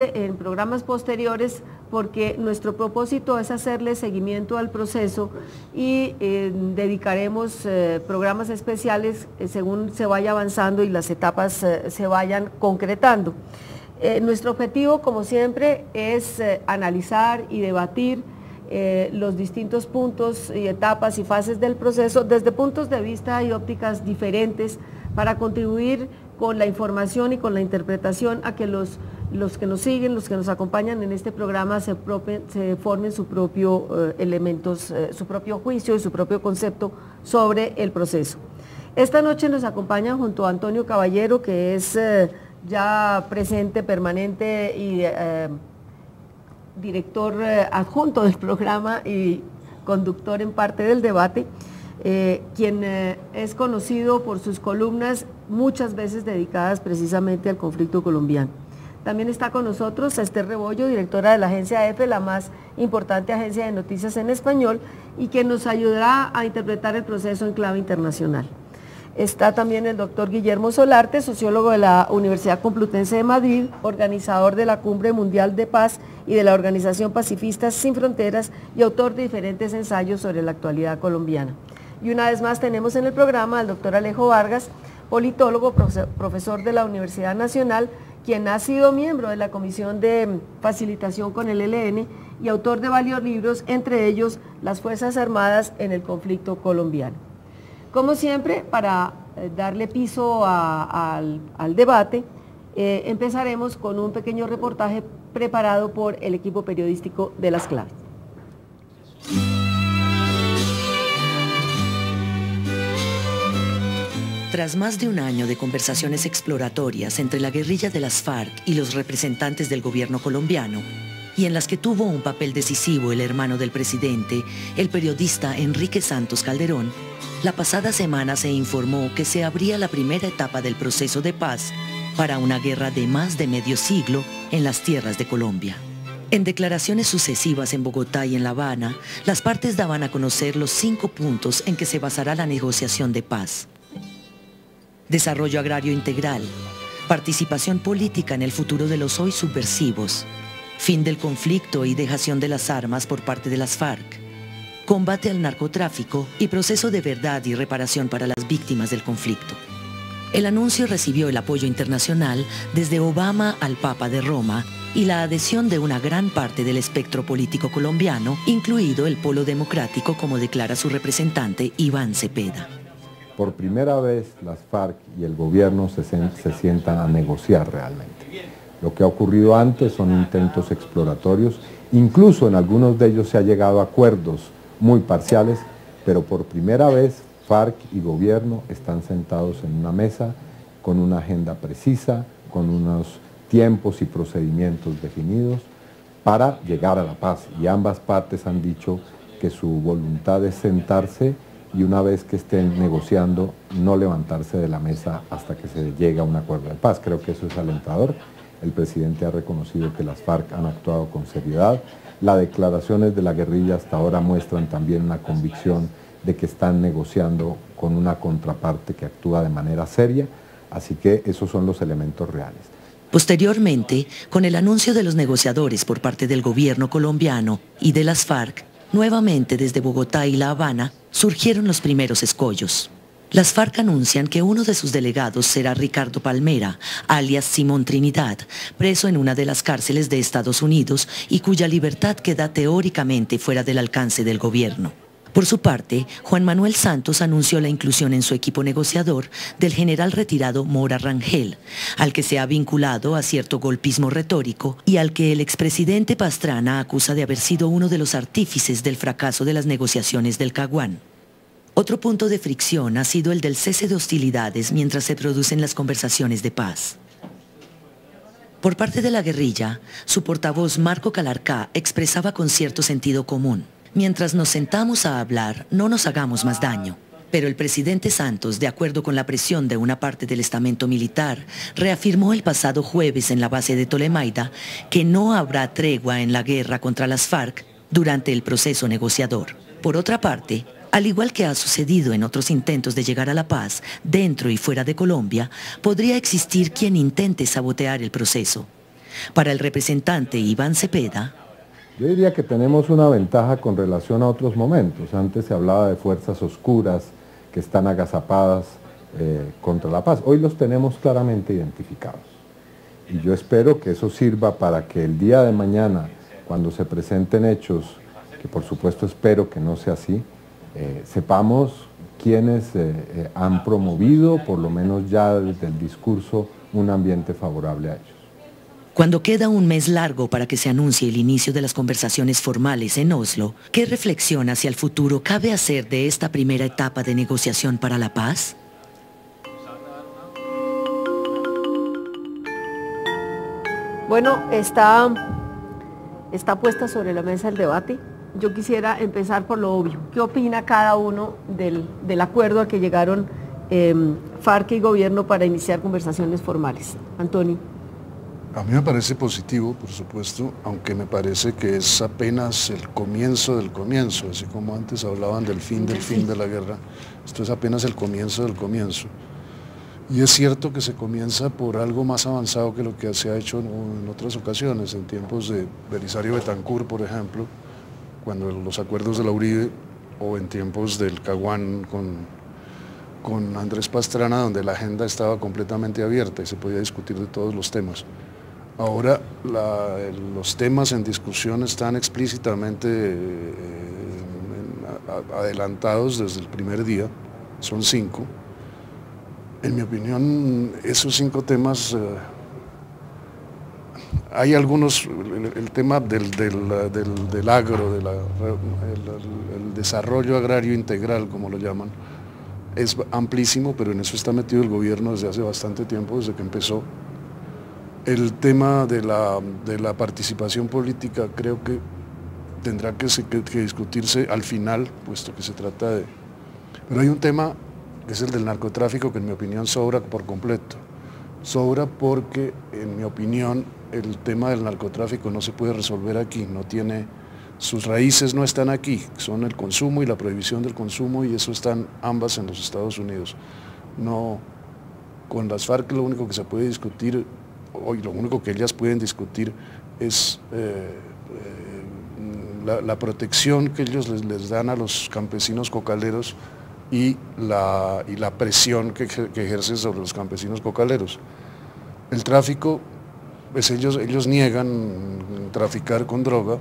en programas posteriores, porque nuestro propósito es hacerle seguimiento al proceso y dedicaremos programas especiales según se vaya avanzando y las etapas se vayan concretando. Nuestro objetivo, como siempre, es analizar y debatir los distintos puntos y etapas y fases del proceso desde puntos de vista y ópticas diferentes para contribuir con la información y con la interpretación a que los que nos siguen, los que nos acompañan en este programa se formen su propio su propio juicio y su propio concepto sobre el proceso. Esta noche nos acompaña junto a Antonio Caballero, que es ya presente permanente y director adjunto del programa y conductor en parte del debate, quien es conocido por sus columnas muchas veces dedicadas precisamente al conflicto colombiano. También está con nosotros Esther Rebollo, directora de la agencia EFE, la más importante agencia de noticias en español, y quien nos ayudará a interpretar el proceso en clave internacional. Está también el doctor Guillermo Solarte, sociólogo de la Universidad Complutense de Madrid, organizador de la Cumbre Mundial de Paz y de la Organización Pacifistas Sin Fronteras y autor de diferentes ensayos sobre la actualidad colombiana. Y una vez más tenemos en el programa al doctor Alejo Vargas, politólogo, profesor de la Universidad Nacional, quien ha sido miembro de la Comisión de Facilitación con el ELN y autor de varios libros, entre ellos Las Fuerzas Armadas en el Conflicto Colombiano. Como siempre, para darle piso al debate, empezaremos con un pequeño reportaje preparado por el equipo periodístico de Las Claves. Tras más de un año de conversaciones exploratorias entre la guerrilla de las FARC y los representantes del gobierno colombiano, y en las que tuvo un papel decisivo el hermano del presidente, el periodista Enrique Santos Calderón, la pasada semana se informó que se abría la primera etapa del proceso de paz para una guerra de más de medio siglo en las tierras de Colombia. En declaraciones sucesivas en Bogotá y en La Habana, las partes daban a conocer los 5 puntos en que se basará la negociación de paz: desarrollo agrario integral, participación política en el futuro de los hoy subversivos, fin del conflicto y dejación de las armas por parte de las FARC, combate al narcotráfico y proceso de verdad y reparación para las víctimas del conflicto. El anuncio recibió el apoyo internacional desde Obama al Papa de Roma y la adhesión de una gran parte del espectro político colombiano, incluido el Polo Democrático, como declara su representante Iván Cepeda. Por primera vez las FARC y el gobierno se sientan a negociar realmente. Lo que ha ocurrido antes son intentos exploratorios, incluso en algunos de ellos se ha llegado a acuerdos muy parciales, pero por primera vez FARC y gobierno están sentados en una mesa con una agenda precisa, con unos tiempos y procedimientos definidos para llegar a la paz, y ambas partes han dicho que su voluntad es sentarse y una vez que estén negociando no levantarse de la mesa hasta que se llegue a un acuerdo de paz. Creo que eso es alentador. El presidente ha reconocido que las FARC han actuado con seriedad. Las declaraciones de la guerrilla hasta ahora muestran también una convicción de que están negociando con una contraparte que actúa de manera seria, así que esos son los elementos reales. Posteriormente, con el anuncio de los negociadores por parte del gobierno colombiano y de las FARC, nuevamente desde Bogotá y La Habana, surgieron los primeros escollos. Las FARC anuncian que uno de sus delegados será Ricardo Palmera, alias Simón Trinidad, preso en una de las cárceles de Estados Unidos y cuya libertad queda teóricamente fuera del alcance del gobierno. Por su parte, Juan Manuel Santos anunció la inclusión en su equipo negociador del general retirado Mora Rangel, al que se ha vinculado a cierto golpismo retórico y al que el expresidente Pastrana acusa de haber sido uno de los artífices del fracaso de las negociaciones del Caguán. Otro punto de fricción ha sido el del cese de hostilidades mientras se producen las conversaciones de paz. Por parte de la guerrilla, su portavoz Marco Calarcá expresaba con cierto sentido común: mientras nos sentamos a hablar, no nos hagamos más daño. Pero el presidente Santos, de acuerdo con la presión de una parte del estamento militar, reafirmó el pasado jueves en la base de Tolemaida que no habrá tregua en la guerra contra las FARC durante el proceso negociador. Por otra parte, al igual que ha sucedido en otros intentos de llegar a la paz, dentro y fuera de Colombia, podría existir quien intente sabotear el proceso. Para el representante Iván Cepeda, yo diría que tenemos una ventaja con relación a otros momentos. Antes se hablaba de fuerzas oscuras que están agazapadas contra la paz. Hoy los tenemos claramente identificados. Y yo espero que eso sirva para que el día de mañana, cuando se presenten hechos, que por supuesto espero que no sea así, sepamos quiénes han promovido, por lo menos ya desde el discurso, un ambiente favorable a ellos. cuando queda un mes largo para que se anuncie el inicio de las conversaciones formales en Oslo, ¿qué reflexión hacia el futuro cabe hacer de esta primera etapa de negociación para la paz? Bueno, está puesta sobre la mesa el debate. Yo quisiera empezar por lo obvio. ¿Qué opina cada uno del acuerdo al que llegaron FARC y gobierno para iniciar conversaciones formales? Antonio. A mí me parece positivo, por supuesto, aunque me parece que es apenas el comienzo del comienzo, así como antes hablaban del fin de la guerra, esto es apenas el comienzo del comienzo. Y es cierto que se comienza por algo más avanzado que lo que se ha hecho en otras ocasiones, en tiempos de Belisario Betancur, por ejemplo, cuando los acuerdos de la Uribe, o en tiempos del Caguán con Andrés Pastrana, donde la agenda estaba completamente abierta y se podía discutir de todos los temas. Ahora los temas en discusión están explícitamente adelantados desde el primer día, son 5. En mi opinión, esos 5 temas, hay algunos, el tema del agro, el desarrollo agrario integral, como lo llaman, es amplísimo, pero en eso está metido el gobierno desde hace bastante tiempo, desde que empezó. El tema de la participación política creo que tendrá que discutirse al final, puesto que se trata de... Pero hay un tema, que es el del narcotráfico, que en mi opinión sobra por completo. Sobra porque, en mi opinión, el tema del narcotráfico no se puede resolver aquí, sus raíces no están aquí, son el consumo y la prohibición del consumo, y eso están ambas en los Estados Unidos. No, con las FARC lo único que se puede discutir, hoy lo único que ellas pueden discutir es la protección que ellos les dan a los campesinos cocaleros y la presión que ejercen sobre los campesinos cocaleros. El tráfico, pues ellos niegan traficar con droga.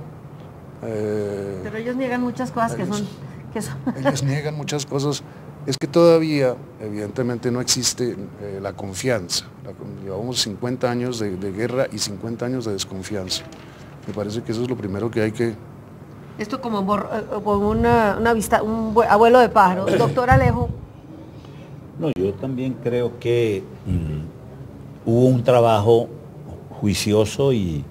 Pero ellos niegan muchas cosas que son... Ellos niegan muchas cosas. Es que todavía, evidentemente, no existe la confianza. Llevamos 50 años de guerra y 50 años de desconfianza. Me parece que eso es lo primero que hay que... Esto como una vista, un abuelo de pájaros. Doctor Alejo. No, yo también creo que hubo un trabajo juicioso y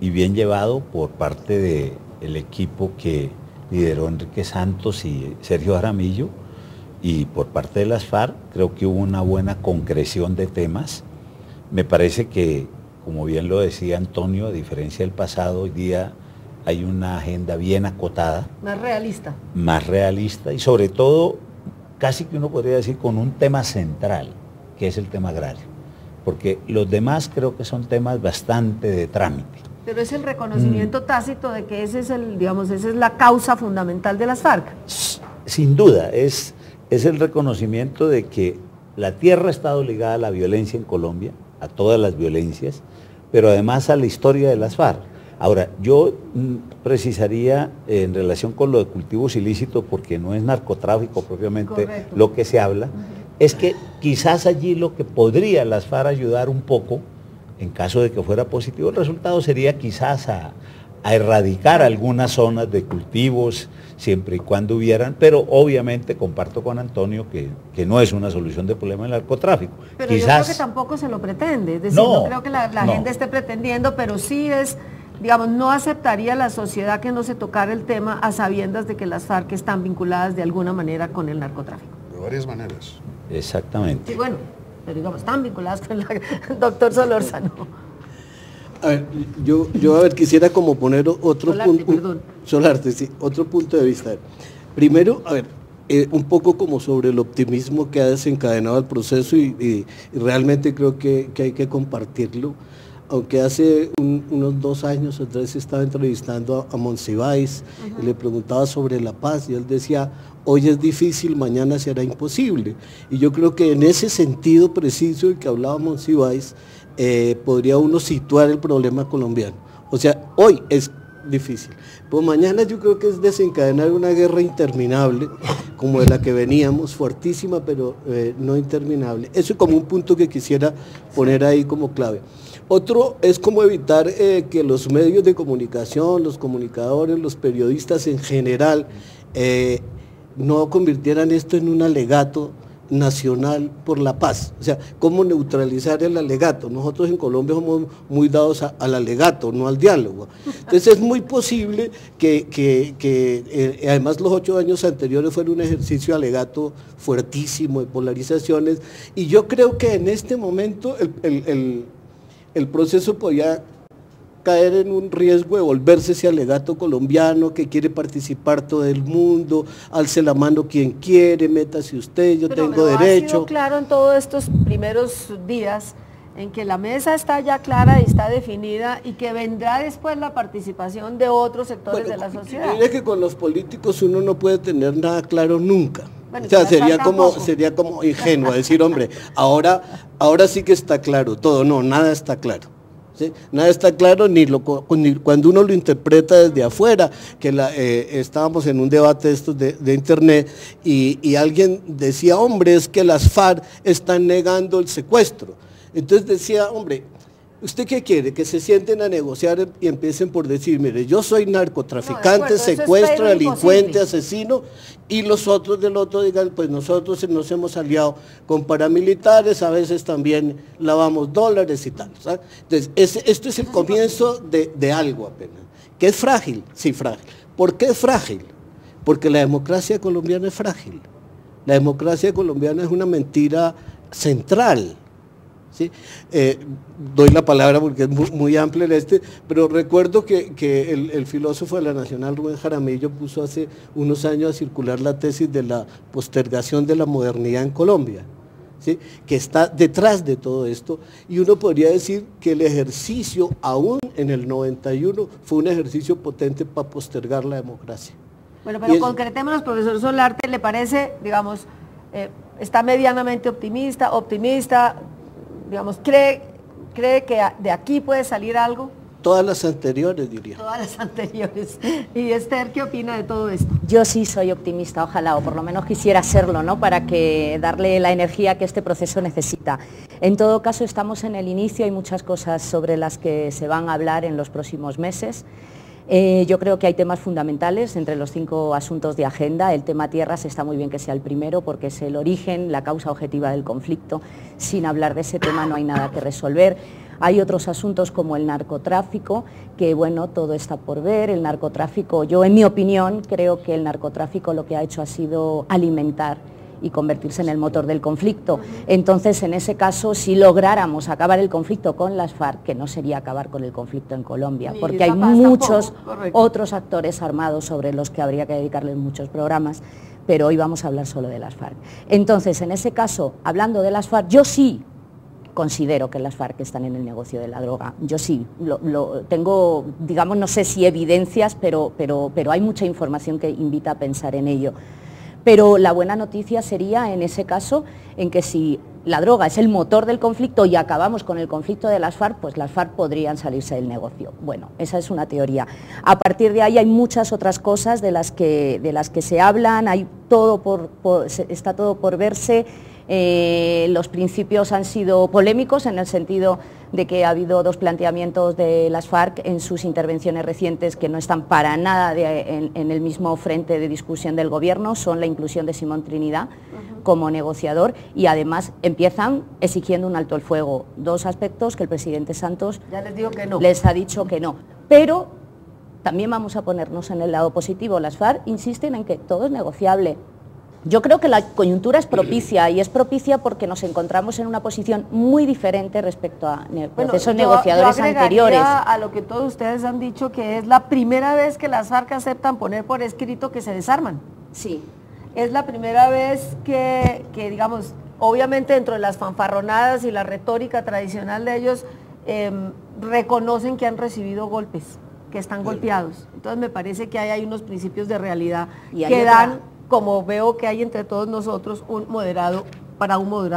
bien llevado por parte del equipo que lideró Enrique Santos y Sergio Jaramillo, y por parte de las FARC creo que hubo una buena concreción de temas. Me parece que, como bien lo decía Antonio, a diferencia del pasado, hoy día hay una agenda bien acotada. Más realista. Más realista y sobre todo, casi que uno podría decir con un tema central, que es el tema agrario. Porque los demás creo que son temas bastante de trámite. Pero es el reconocimiento tácito de que esa es la causa fundamental de las FARC. Sin duda, es el reconocimiento de que la tierra ha estado ligada a la violencia en Colombia, a todas las violencias, pero además a la historia de las FARC. Ahora, yo precisaría en relación con lo de cultivos ilícitos, porque no es narcotráfico propiamente correcto lo que se habla, es que quizás allí lo que podría las FARC ayudar un poco, en caso de que fuera positivo el resultado, sería quizás a erradicar algunas zonas de cultivos, siempre y cuando hubieran, pero obviamente comparto con Antonio que no es una solución del problema del narcotráfico. Pero quizás, yo creo que tampoco se lo pretende, es decir, no creo que la gente esté pretendiendo, pero sí es, digamos, no aceptaría la sociedad que no se tocara el tema a sabiendas de que las FARC están vinculadas de alguna manera con el narcotráfico. De varias maneras. Exactamente. Sí, bueno, pero digamos, están vinculadas con el doctor Solórzano. A ver, yo a ver, quisiera como poner otro punto. Solarte, sí, otro punto de vista. Primero, a ver, un poco como sobre el optimismo que ha desencadenado el proceso y realmente creo que hay que compartirlo. aunque hace unos 2 años o 3 estaba entrevistando a Monsiváis y le preguntaba sobre la paz y él decía, hoy es difícil, mañana será imposible. Y yo creo que en ese sentido preciso del que hablaba Monsiváis, podría uno situar el problema colombiano. O sea, hoy es difícil, pues mañana yo creo que es desencadenar una guerra interminable, como de la que veníamos, fuertísima, pero no interminable. Eso es como un punto que quisiera poner ahí como clave. Otro es como evitar que los medios de comunicación, los comunicadores, los periodistas en general, no convirtieran esto en un alegato nacional por la paz. O sea, ¿cómo neutralizar el alegato? Nosotros en Colombia somos muy dados al alegato, no al diálogo. Entonces es muy posible que además los 8 años anteriores fueron un ejercicio de alegato fuertísimo, de polarizaciones, y yo creo que en este momento el proceso podía caer en un riesgo de volverse ese alegato colombiano que quiere participar todo el mundo, alce la mano quien quiere, métase usted, yo tengo derecho. Ha sido claro en todos estos primeros días en que la mesa está ya clara y está definida y que vendrá después la participación de otros sectores de la sociedad. Mire que con los políticos uno no puede tener nada claro nunca. Bueno, o sea, sería como ingenuo decir, hombre, ahora sí que está claro todo. No, nada está claro. ¿Sí? Nada está claro ni cuando uno lo interpreta desde afuera, que estábamos en un debate de internet y alguien decía, hombre, es que las FARC están negando el secuestro. Entonces decía, hombre, ¿usted qué quiere? Que se sienten a negociar y empiecen por decir, mire, yo soy narcotraficante, secuestro, delincuente, asesino, y los otros del otro digan, pues nosotros nos hemos aliado con paramilitares, a veces también lavamos dólares y tal. ¿sabes? Entonces, esto es el comienzo de algo apenas, que es frágil, sí, frágil. ¿Por qué es frágil? Porque la democracia colombiana es frágil. La democracia colombiana es una mentira central. ¿Sí? Doy la palabra porque es muy amplio pero recuerdo que el filósofo de la Nacional, Rubén Jaramillo, puso hace unos años a circular la tesis de la postergación de la modernidad en Colombia, ¿sí? Que está detrás de todo esto, y uno podría decir que el ejercicio, aún en el 91, fue un ejercicio potente para postergar la democracia. Bueno, pero concretémonos, profesor Solarte, ¿le parece, digamos, está medianamente optimista, digamos, cree que de aquí puede salir algo? Todas las anteriores, diría. Todas las anteriores. Y Esther, ¿qué opina de todo esto? Yo sí soy optimista, ojalá, o por lo menos quisiera serlo, ¿no? Para darle la energía que este proceso necesita. En todo caso, estamos en el inicio, hay muchas cosas sobre las que se van a hablar en los próximos meses. Yo creo que hay temas fundamentales entre los 5 asuntos de agenda. El tema tierras está muy bien que sea el primero porque es el origen, la causa objetiva del conflicto. Sin hablar de ese tema no hay nada que resolver. Hay otros asuntos como el narcotráfico, que bueno, todo está por ver. El narcotráfico, yo en mi opinión creo que el narcotráfico lo que ha hecho ha sido alimentar y convertirse en el motor del conflicto. Entonces, en ese caso, si lográramos acabar el conflicto con las FARC, que no sería acabar con el conflicto en Colombia, porque hay muchos otros actores armados sobre los que habría que dedicarles muchos programas, pero hoy vamos a hablar solo de las FARC. Entonces, en ese caso, hablando de las FARC, yo sí considero que las FARC están en el negocio de la droga. Yo sí, tengo, digamos, no sé si evidencias, pero hay mucha información que invita a pensar en ello. Pero la buena noticia sería, en ese caso, en que si la droga es el motor del conflicto y acabamos con el conflicto de las FARC, pues las FARC podrían salirse del negocio. Bueno, esa es una teoría. A partir de ahí hay muchas otras cosas de las que se hablan, hay está todo por verse. Los principios han sido polémicos en el sentido de que ha habido 2 planteamientos de las FARC en sus intervenciones recientes que no están para nada en el mismo frente de discusión del gobierno, son la inclusión de Simón Trinidad como negociador y además empiezan exigiendo un alto el fuego. 2 aspectos que el presidente Santos les ha dicho que no. Pero también vamos a ponernos en el lado positivo. Las FARC insisten en que todo es negociable. Yo creo que la coyuntura es propicia y es propicia porque nos encontramos en una posición muy diferente respecto a procesos negociadores anteriores. A lo que todos ustedes han dicho, que es la primera vez que las FARC aceptan poner por escrito que se desarman. Sí. Es la primera vez que digamos, obviamente dentro de las fanfarronadas y la retórica tradicional de ellos, reconocen que han recibido golpes, que están golpeados. Entonces me parece que hay unos principios de realidad que dan, como veo que hay entre todos nosotros, un moderado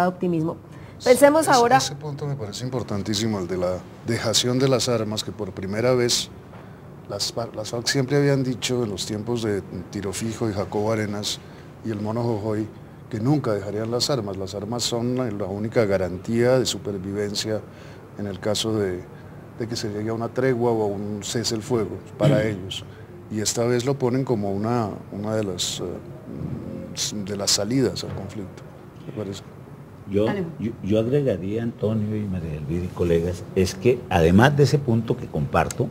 optimismo. Pensemos ahora... Ese punto me parece importantísimo, el de la dejación de las armas, que por primera vez las FARC siempre habían dicho en los tiempos de Tiro Fijo y Jacobo Arenas y el Mono Jojoy que nunca dejarían las armas. Las armas son la única garantía de supervivencia en el caso de que se llegue a una tregua o a un cese el fuego para ellos. Y esta vez lo ponen como una de las salidas al conflicto, me parece. Yo agregaría, Antonio y María Elvira y colegas, es que además de ese punto que comparto,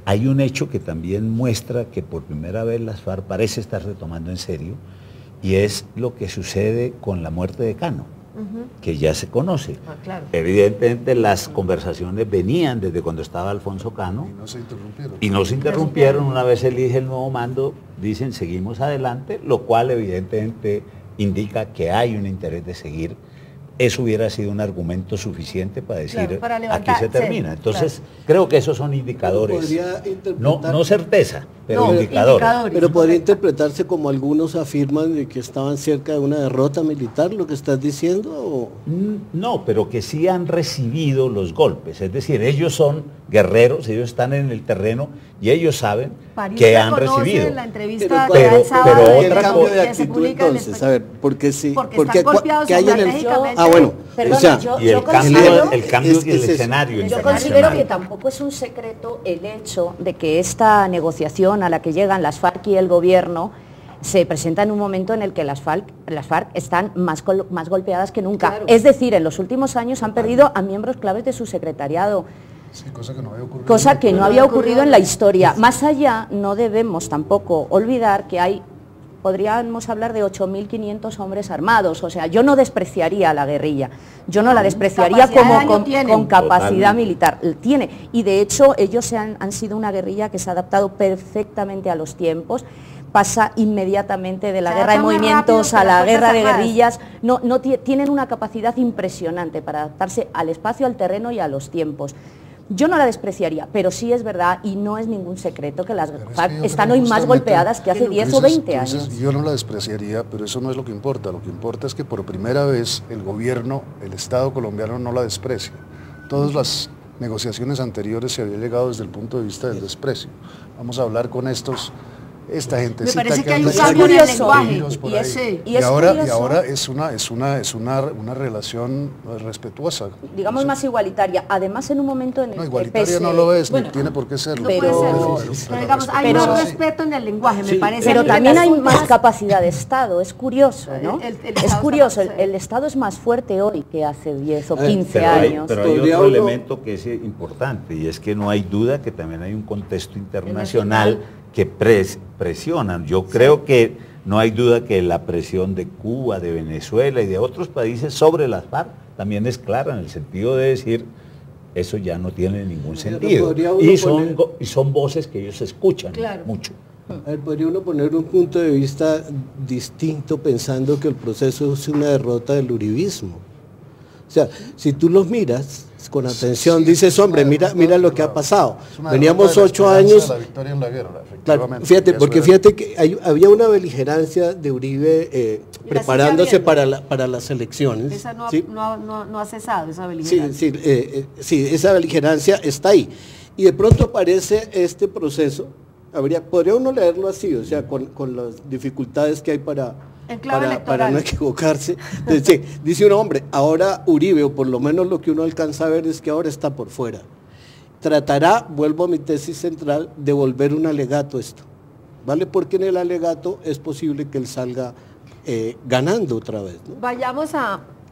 hay un hecho que también muestra que por primera vez las FARC parece estar retomando en serio, y es lo que sucede con la muerte de Cano, que ya se conoce. Claro. Evidentemente las conversaciones venían desde cuando estaba Alfonso Cano. Y no se interrumpieron. Una vez elige el nuevo mando, dicen seguimos adelante, lo cual evidentemente indica que hay un interés de seguir. Eso hubiera sido un argumento suficiente para decir, claro, para levantar, aquí se termina. Entonces, creo que esos son indicadores, no certeza, pero indicadores. Pero podría interpretarse como algunos afirman de que estaban cerca de una derrota militar, lo que estás diciendo, ¿o? No, pero que sí han recibido los golpes, es decir, ellos son guerreros, ellos están en el terreno y ellos saben que han recibido. En la entrevista pero otra cambio de actitud entonces, a ver, porque sí, porque que hay en el... bueno, perdona, o sea, el cambio del escenario. Yo considero que tampoco es un secreto el hecho de que esta negociación a la que llegan las FARC y el gobierno se presenta en un momento en el que las FARC están más golpeadas que nunca. Claro. Es decir, en los últimos años han perdido a miembros claves de su secretariado. Sí, cosa que no había ocurrido en la historia. Más allá, no debemos tampoco olvidar que podríamos hablar de 8.500 hombres armados. O sea, yo no despreciaría a la guerrilla, yo no la despreciaría con capacidad militar. Tiene, y de hecho ellos han sido una guerrilla que se ha adaptado perfectamente a los tiempos. Pasa inmediatamente de la guerra de movimientos a la guerra de guerrillas. Tienen una capacidad impresionante para adaptarse al espacio, al terreno y a los tiempos. Yo no la despreciaría, pero sí es verdad y no es ningún secreto que las FARC están hoy más golpeadas que hace 10 o 20 años. Yo no la despreciaría, pero eso no es lo que importa. Lo que importa es que por primera vez el gobierno, el Estado colombiano no la desprecia. Todas las negociaciones anteriores se había llegado desde el punto de vista del desprecio. Vamos a hablar con esta gentecita. Me parece que hay un cambio en el lenguaje y ahora es una relación respetuosa. Digamos más igualitaria. Además en un momento en el que igualitaria no lo es, ni tiene por qué serlo. Pero digamos, hay más respeto en el lenguaje, me parece. Pero también hay más capacidad de Estado, es curioso, ¿no? Es curioso, el Estado es más fuerte hoy que hace 10 o 15 años. Pero hay otro elemento que es importante, y es que no hay duda que también hay un contexto internacional que presionan. Yo creo que no hay duda que la presión de Cuba, de Venezuela y de otros países sobre las FARC también es clara en el sentido de decir eso ya no tiene ningún sentido. Y son voces que ellos escuchan mucho. A ver, podría uno poner un punto de vista distinto pensando que el proceso es una derrota del uribismo. O sea, si tú los miras con atención, dices, hombre, mira lo que ha pasado. Veníamos 8 años... La victoria en la guerra, claro, fíjate que había una beligerancia de Uribe preparándose para las elecciones. Esa no ha cesado, esa beligerancia. Sí, esa beligerancia está ahí. Y de pronto aparece este proceso, podría uno leerlo así, o sea, con las dificultades que hay para no equivocarse. Entonces, dice un hombre, ahora Uribe, o por lo menos lo que uno alcanza a ver es que ahora está por fuera. Tratará, vuelvo a mi tesis central, de volver un alegato esto, ¿vale? Porque en el alegato es posible que él salga ganando otra vez, ¿no?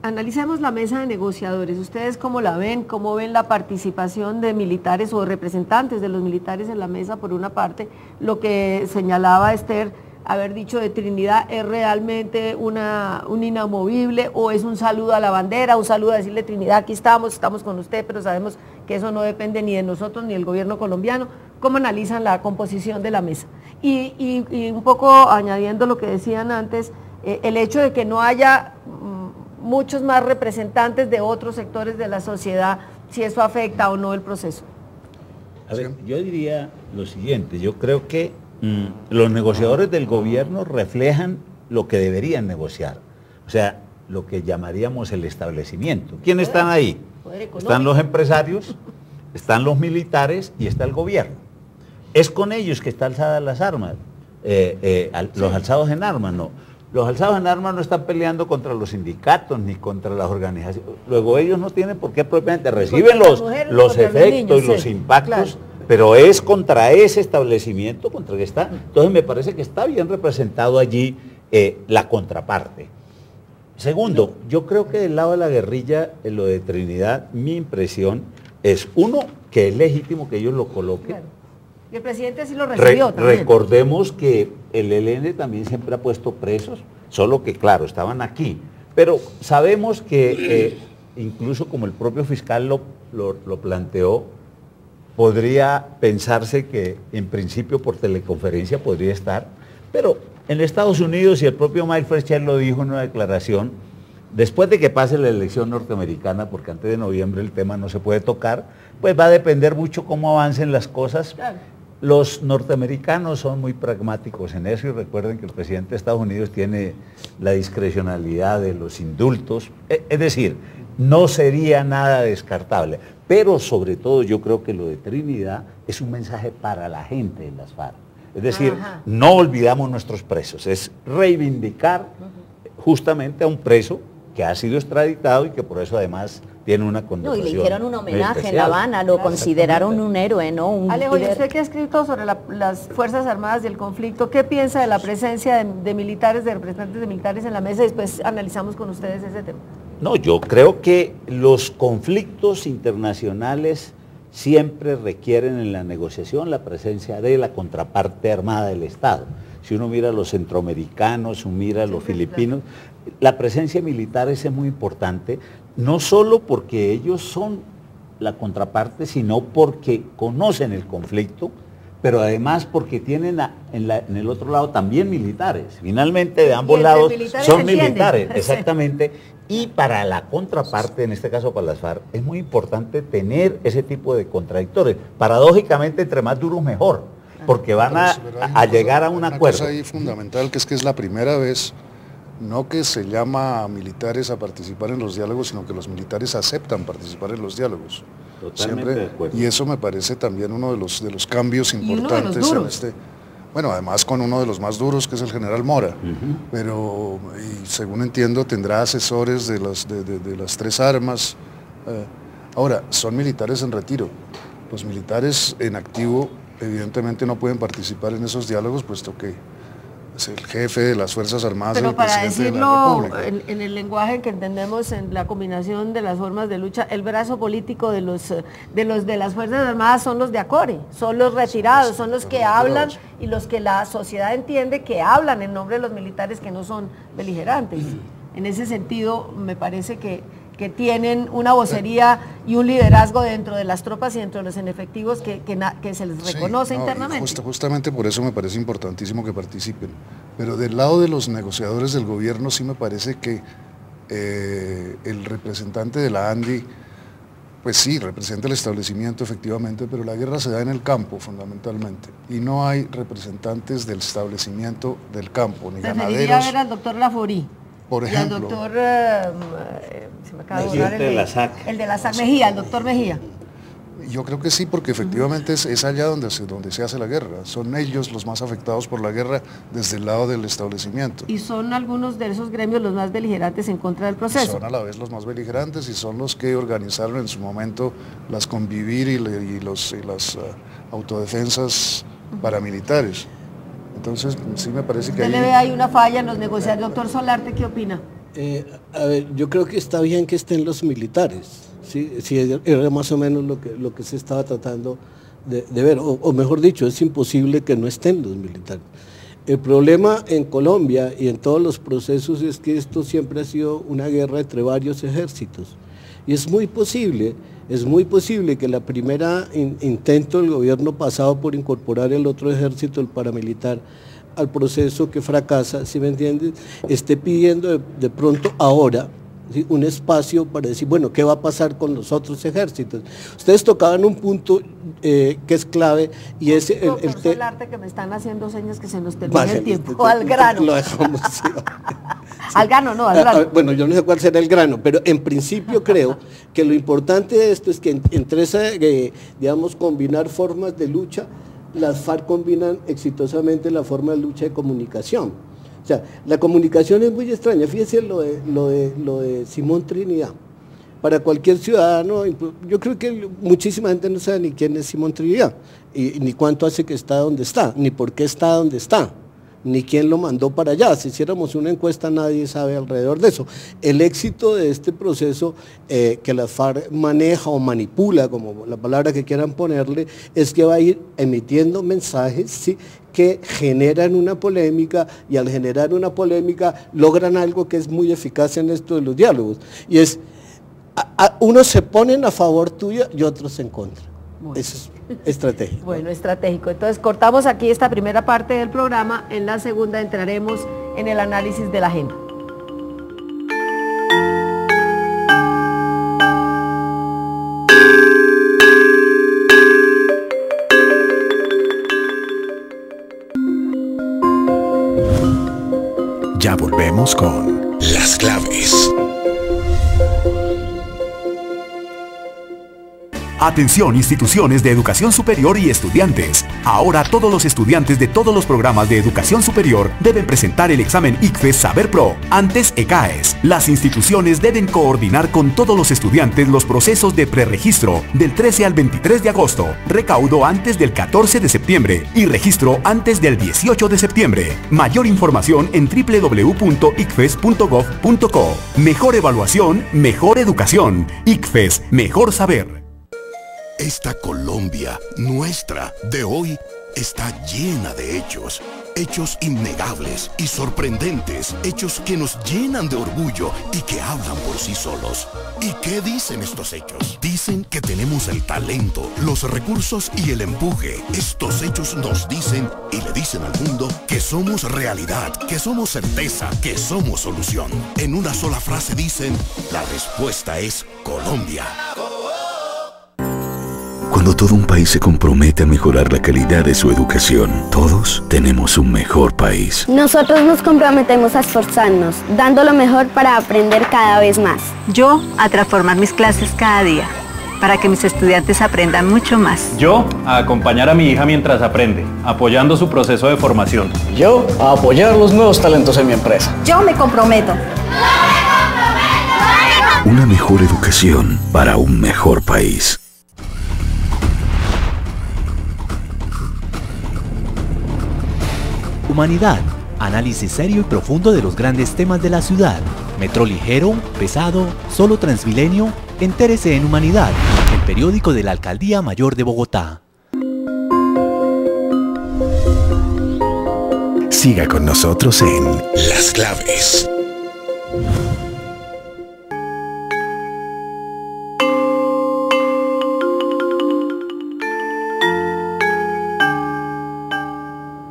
Analicemos la mesa de negociadores. ¿Ustedes cómo la ven? ¿Cómo ven la participación de militares o representantes de los militares en la mesa, por una parte? Lo que señalaba Esther, haber dicho de Trinidad, ¿es realmente un inamovible o es un saludo a la bandera, un saludo a decirle Trinidad, aquí estamos con usted, pero sabemos que eso no depende ni de nosotros ni del gobierno colombiano? ¿Cómo analizan la composición de la mesa? Y un poco añadiendo lo que decían antes, el hecho de que no haya muchos más representantes de otros sectores de la sociedad, si eso afecta o no el proceso. A ver, yo diría lo siguiente, yo creo que los negociadores del gobierno reflejan lo que deberían negociar, o sea, lo que llamaríamos el establecimiento. ¿Quiénes están ahí? Están los empresarios, están los militares y está el gobierno. Es con ellos que están alzadas las armas, los alzados en armas, no. Los alzados en armas no están peleando contra los sindicatos ni contra las organizaciones. Luego ellos no tienen por qué propiamente, reciben los efectos y los impactos, claro, pero es contra ese establecimiento contra el que está. Entonces me parece que está bien representado allí la contraparte. Segundo, yo creo que del lado de la guerrilla, en lo de Trinidad, mi impresión es, uno, que es legítimo que ellos lo coloquen. Claro. Y el presidente sí lo recibió también. Recordemos que el ELN también siempre ha puesto presos, solo que claro, estaban aquí. Pero sabemos que incluso como el propio fiscal lo planteó, podría pensarse que en principio por teleconferencia podría estar, pero en Estados Unidos, y el propio Mike Fletcher lo dijo en una declaración, después de que pase la elección norteamericana, porque antes de noviembre el tema no se puede tocar, pues va a depender mucho cómo avancen las cosas. Claro. Los norteamericanos son muy pragmáticos en eso y recuerden que el presidente de Estados Unidos tiene la discrecionalidad de los indultos, es decir, no sería nada descartable, pero sobre todo yo creo que lo de Trinidad es un mensaje para la gente de las FARC. Es decir, no olvidamos nuestros presos, es reivindicar justamente a un preso que ha sido extraditado y que por eso además tiene una condición. No, y le hicieron un homenaje en La Habana, lo consideraron un héroe, ¿no? Alejo, y usted que ha escrito sobre las Fuerzas Armadas y el conflicto, ¿qué piensa de la presencia de militares, de representantes de militares en la mesa? Y después analizamos con ustedes ese tema. No, yo creo que los conflictos internacionales siempre requieren en la negociación la presencia de la contraparte armada del Estado. Si uno mira a los centroamericanos, uno mira a los filipinos, la presencia militar es muy importante, no solo porque ellos son la contraparte, sino porque conocen el conflicto, pero además porque tienen en el otro lado también militares. Finalmente, de ambos lados son militares, exactamente. Y para la contraparte, en este caso para las FARC, es muy importante tener ese tipo de contradictores. Paradójicamente, entre más duros mejor, porque van a llegar a un acuerdo. Una cosa ahí fundamental, que es la primera vez, no que se llama a militares a participar en los diálogos, sino que los militares aceptan participar en los diálogos. Totalmente de acuerdo. Y eso me parece también uno de los cambios importantes en este. Bueno, además con uno de los más duros, que es el general Mora, pero y según entiendo tendrá asesores de las tres armas. Ahora, son militares en retiro. Los militares en activo evidentemente no pueden participar en esos diálogos, puesto que es el jefe de las Fuerzas Armadas. Pero del para presidente decirlo de la República. en el lenguaje que entendemos, en la combinación de las formas de lucha, el brazo político de las Fuerzas Armadas son los de ACORE, son los retirados, son los que hablan y los que la sociedad entiende que hablan en nombre de los militares que no son beligerantes. En ese sentido, me parece que tienen una vocería y un liderazgo dentro de las tropas y dentro de los efectivos que se les reconoce internamente. Justamente por eso me parece importantísimo que participen. Pero del lado de los negociadores del gobierno sí me parece que el representante de la ANDI, pues sí, representa el establecimiento efectivamente, pero la guerra se da en el campo fundamentalmente. Y no hay representantes del establecimiento del campo, ni ganaderos. Preferiría ver al doctor Laforí. Por ejemplo. Y al doctor, se me acaba de borrar el de la SAC Mejía, el doctor Mejía. Yo creo que sí, porque efectivamente es allá donde se hace la guerra. Son ellos los más afectados por la guerra desde el lado del establecimiento. Y son algunos de esos gremios los más beligerantes en contra del proceso. Son a la vez los más beligerantes y son los que organizaron en su momento las convivir y las autodefensas paramilitares. Entonces, sí me parece que ¿Usted le ve ahí una falla en los negociadores? Doctor Solarte, ¿qué opina? A ver, yo creo que está bien que estén los militares, ¿sí? Era más o menos lo que se estaba tratando de ver, o mejor dicho, es imposible que no estén los militares. El problema en Colombia y en todos los procesos es que esto siempre ha sido una guerra entre varios ejércitos, y es muy posible que la primera intento del gobierno pasado por incorporar el otro ejército, el paramilitar, al proceso que fracasa, ¿sí me entiendes?, esté pidiendo de pronto ahora ¿sí? Un espacio para decir, bueno, ¿qué va a pasar con los otros ejércitos? Ustedes tocaban un punto que es clave y es el arte que me están haciendo señas que se nos termina el tiempo. Al grano. Lo dejamos, sí. Al grano, no, al grano. Bueno, yo no sé cuál será el grano, pero en principio creo que lo importante de esto es que entre esa, digamos, combinar formas de lucha, las FARC combinan exitosamente la forma de lucha de comunicación. O sea, la comunicación es muy extraña. Fíjese lo de Simón Trinidad. Para cualquier ciudadano, yo creo que muchísima gente no sabe ni quién es Simón Trinidad, ni cuánto hace que está donde está, ni por qué está donde está, ni quién lo mandó para allá. Si hiciéramos una encuesta, nadie sabe alrededor de eso. El éxito de este proceso que la FARC maneja o manipula, como la palabra que quieran ponerle, es que va a ir emitiendo mensajes, ¿sí?, que generan una polémica, y al generar una polémica logran algo que es muy eficaz en esto de los diálogos, y es, unos se ponen a favor tuyo y otros en contra. Bueno. Eso es estratégico. Bueno, estratégico. Entonces cortamos aquí esta primera parte del programa, en la segunda entraremos en el análisis de la agenda. Ya volvemos con Las Claves. Atención, instituciones de educación superior y estudiantes. Ahora todos los estudiantes de todos los programas de educación superior deben presentar el examen ICFES Saber Pro, antes ECAES. Las instituciones deben coordinar con todos los estudiantes los procesos de preregistro del 13 al 23 de agosto, recaudo antes del 14 de septiembre y registro antes del 18 de septiembre. Mayor información en www.icfes.gov.co. Mejor evaluación, mejor educación. ICFES, mejor saber. Esta Colombia, nuestra, de hoy, está llena de hechos. Hechos innegables y sorprendentes. Hechos que nos llenan de orgullo y que hablan por sí solos. ¿Y qué dicen estos hechos? Dicen que tenemos el talento, los recursos y el empuje. Estos hechos nos dicen y le dicen al mundo que somos realidad, que somos certeza, que somos solución. En una sola frase dicen, la respuesta es Colombia. Cuando todo un país se compromete a mejorar la calidad de su educación, todos tenemos un mejor país. Nosotros nos comprometemos a esforzarnos, dando lo mejor para aprender cada vez más. Yo, a transformar mis clases cada día, para que mis estudiantes aprendan mucho más. Yo, a acompañar a mi hija mientras aprende, apoyando su proceso de formación. Yo, a apoyar los nuevos talentos en mi empresa. Yo me comprometo. Una mejor educación para un mejor país. Humanidad, análisis serio y profundo de los grandes temas de la ciudad. Metro ligero, pesado, solo Transmilenio. Entérese en Humanidad, el periódico de la Alcaldía Mayor de Bogotá. Siga con nosotros en Las Claves.